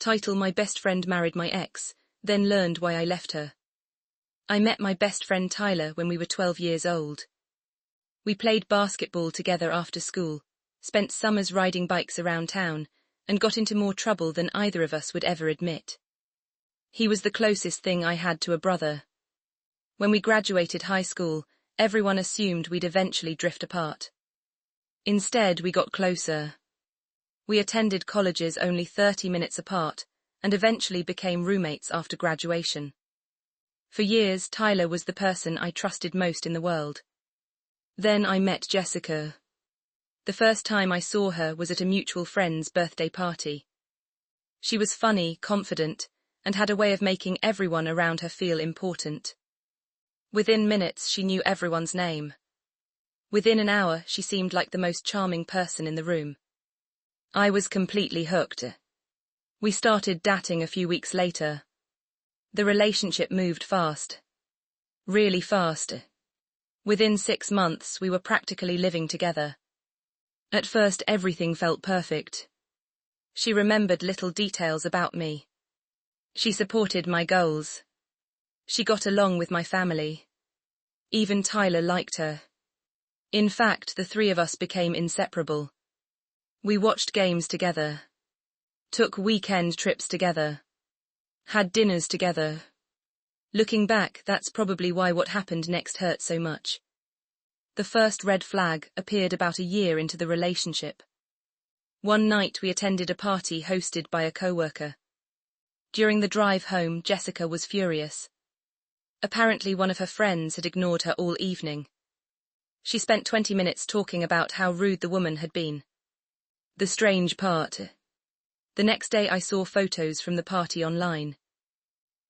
Title: My best friend married my ex, then learned why I left her. I met my best friend Tyler when we were 12 years old. We played basketball together after school, spent summers riding bikes around town, and got into more trouble than either of us would ever admit. He was the closest thing I had to a brother. When we graduated high school, everyone assumed we'd eventually drift apart. Instead, we got closer. We attended colleges only 30 minutes apart, and eventually became roommates after graduation. For years, Tyler was the person I trusted most in the world. Then I met Jessica. The first time I saw her was at a mutual friend's birthday party. She was funny, confident, and had a way of making everyone around her feel important. Within minutes, she knew everyone's name. Within an hour, she seemed like the most charming person in the room. I was completely hooked. We started dating a few weeks later. The relationship moved fast. Really fast. Within 6 months, we were practically living together. At first, everything felt perfect. She remembered little details about me. She supported my goals. She got along with my family. Even Tyler liked her. In fact, the three of us became inseparable. We watched games together. Took weekend trips together. Had dinners together. Looking back, that's probably why what happened next hurt so much. The first red flag appeared about a year into the relationship. One night we attended a party hosted by a coworker. During the drive home, Jessica was furious. Apparently one of her friends had ignored her all evening. She spent 20 minutes talking about how rude the woman had been. The strange part. The next day I saw photos from the party online.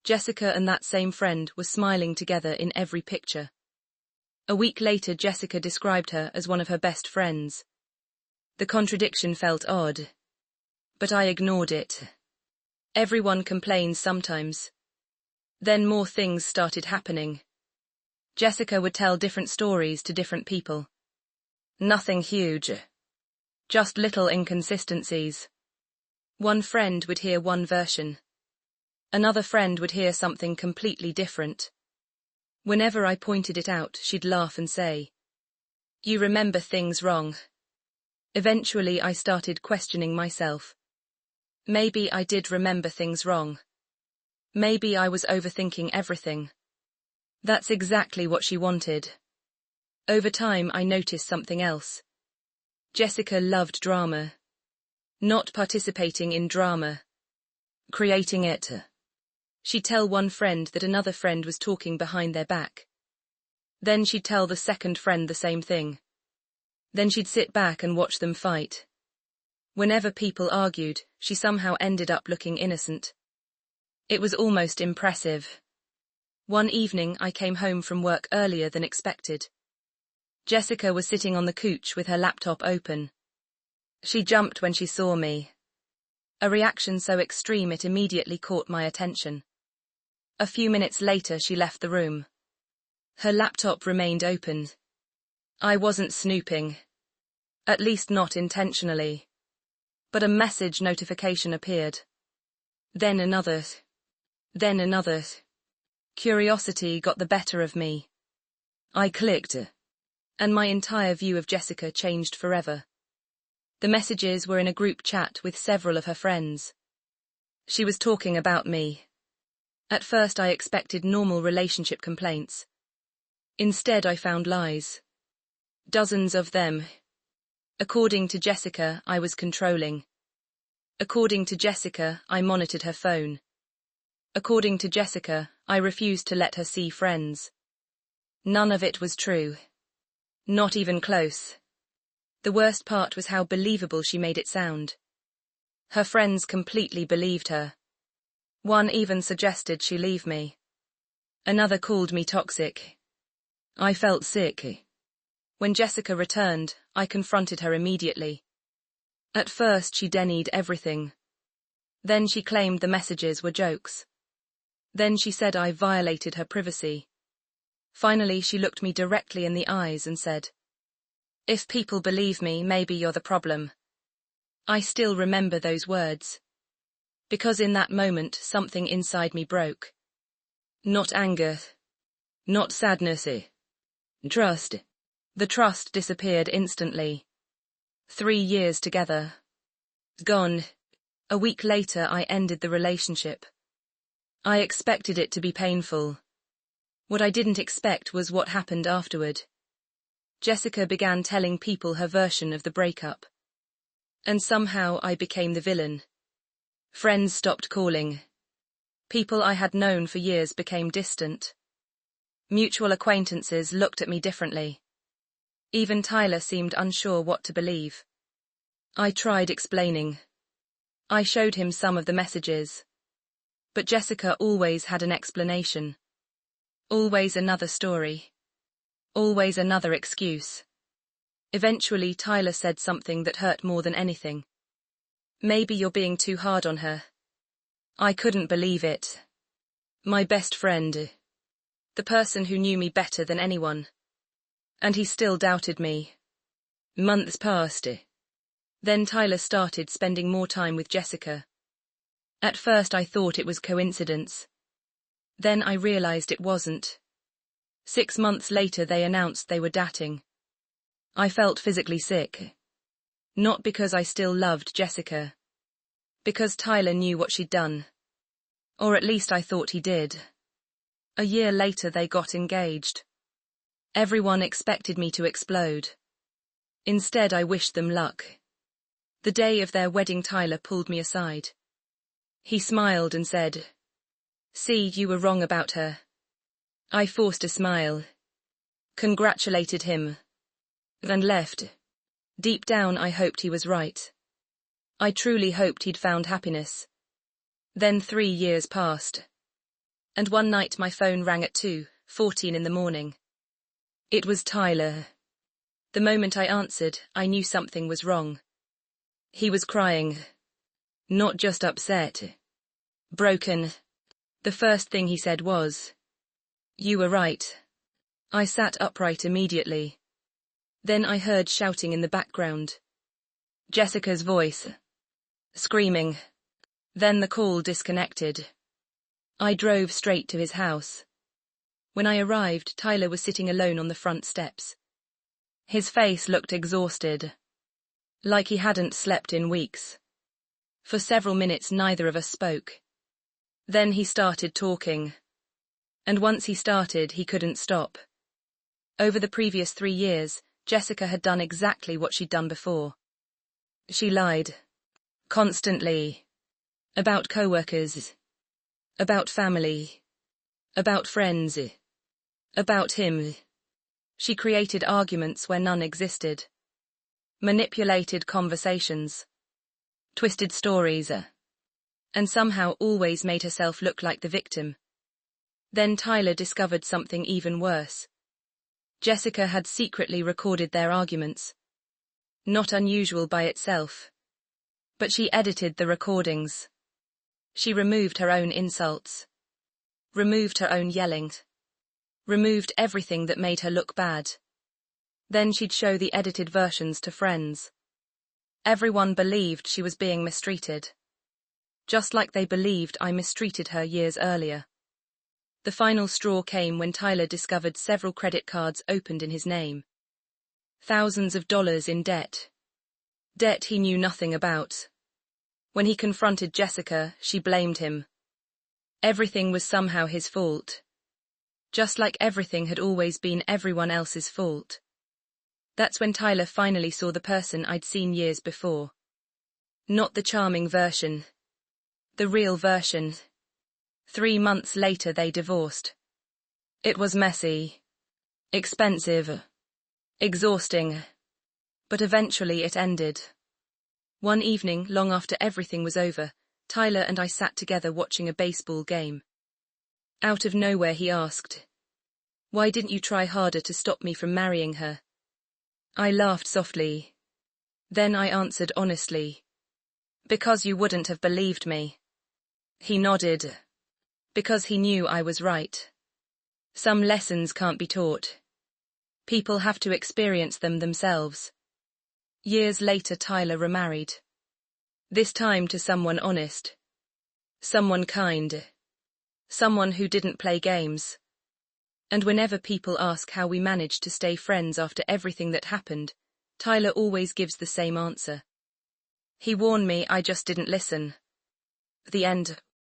Jessica and that same friend were smiling together in every picture. A week later, Jessica described her as one of her best friends. The contradiction felt odd. But I ignored it. Everyone complains sometimes. Then more things started happening. Jessica would tell different stories to different people. Nothing huge. Just little inconsistencies. One friend would hear one version. Another friend would hear something completely different. Whenever I pointed it out, she'd laugh and say, "You remember things wrong." Eventually, I started questioning myself. Maybe I did remember things wrong. Maybe I was overthinking everything. That's exactly what she wanted. Over time, I noticed something else. Jessica loved drama. Not participating in drama. Creating it. She'd tell one friend that another friend was talking behind their back. Then she'd tell the second friend the same thing. Then she'd sit back and watch them fight. Whenever people argued, she somehow ended up looking innocent. It was almost impressive. One evening, I came home from work earlier than expected. Jessica was sitting on the couch with her laptop open. She jumped when she saw me. A reaction so extreme it immediately caught my attention. A few minutes later, she left the room. Her laptop remained open. I wasn't snooping. At least not intentionally. But a message notification appeared. Then another. Then another. Curiosity got the better of me. I clicked. And my entire view of Jessica changed forever. The messages were in a group chat with several of her friends. She was talking about me. At first I expected normal relationship complaints. Instead I found lies. Dozens of them. According to Jessica, I was controlling. According to Jessica, I monitored her phone. According to Jessica, I refused to let her see friends. None of it was true. Not even close. The worst part was how believable she made it sound. Her friends completely believed her. One even suggested she leave me. Another called me toxic. I felt sick. When Jessica returned, I confronted her immediately. At first she denied everything. Then she claimed the messages were jokes. Then she said I violated her privacy. Finally she looked me directly in the eyes and said, "If people believe me, maybe you're the problem." I still remember those words. Because in that moment, something inside me broke. Not anger. Not sadness. Trust. The trust disappeared instantly. 3 years together. Gone. A week later, I ended the relationship. I expected it to be painful. What I didn't expect was what happened afterward. Jessica began telling people her version of the breakup. And somehow I became the villain. Friends stopped calling. People I had known for years became distant. Mutual acquaintances looked at me differently. Even Tyler seemed unsure what to believe. I tried explaining. I showed him some of the messages. But Jessica always had an explanation. Always another story. Always another excuse. Eventually, Tyler said something that hurt more than anything. Maybe you're being too hard on her. I couldn't believe it. My best friend. The person who knew me better than anyone. And he still doubted me. Months passed. Then Tyler started spending more time with Jessica. At first I thought it was coincidence. Then I realized it wasn't. 6 months later they announced they were dating. I felt physically sick. Not because I still loved Jessica. Because Tyler knew what she'd done. Or at least I thought he did. A year later they got engaged. Everyone expected me to explode. Instead I wished them luck. The day of their wedding Tyler pulled me aside. He smiled and said, "See, you were wrong about her." I forced a smile. Congratulated him. And left. Deep down I hoped he was right. I truly hoped he'd found happiness. Then 3 years passed. And one night my phone rang at 2:14 in the morning. It was Tyler. The moment I answered, I knew something was wrong. He was crying. Not just upset. Broken. The first thing he said was, "You were right." I sat upright immediately. Then I heard shouting in the background. Jessica's voice. Screaming. Then the call disconnected. I drove straight to his house. When I arrived, Tyler was sitting alone on the front steps. His face looked exhausted. Like he hadn't slept in weeks. For several minutes neither of us spoke. Then he started talking. And once he started, he couldn't stop. Over the previous 3 years, Jessica had done exactly what she'd done before. She lied. Constantly. About coworkers. About family. About friends. About him. She created arguments where none existed. Manipulated conversations. Twisted stories. And somehow always made herself look like the victim. Then Tyler discovered something even worse. Jessica had secretly recorded their arguments. Not unusual by itself. But she edited the recordings. She removed her own insults. Removed her own yelling. Removed everything that made her look bad. Then she'd show the edited versions to friends. Everyone believed she was being mistreated. Just like they believed I mistreated her years earlier. The final straw came when Tyler discovered several credit cards opened in his name. Thousands of dollars in debt. Debt he knew nothing about. When he confronted Jessica, she blamed him. Everything was somehow his fault. Just like everything had always been everyone else's fault. That's when Tyler finally saw the person I'd seen years before. Not the charming version. The real version. 3 months later they divorced. It was messy. Expensive. Exhausting. But eventually it ended. One evening, long after everything was over, Tyler and I sat together watching a baseball game. Out of nowhere he asked, "Why didn't you try harder to stop me from marrying her?" I laughed softly. Then I answered honestly, "Because you wouldn't have believed me." He nodded. Because he knew I was right. Some lessons can't be taught. People have to experience them themselves. Years later Tyler remarried. This time to someone honest. Someone kind. Someone who didn't play games. And whenever people ask how we managed to stay friends after everything that happened, Tyler always gives the same answer. He warned me, I just didn't listen. The end.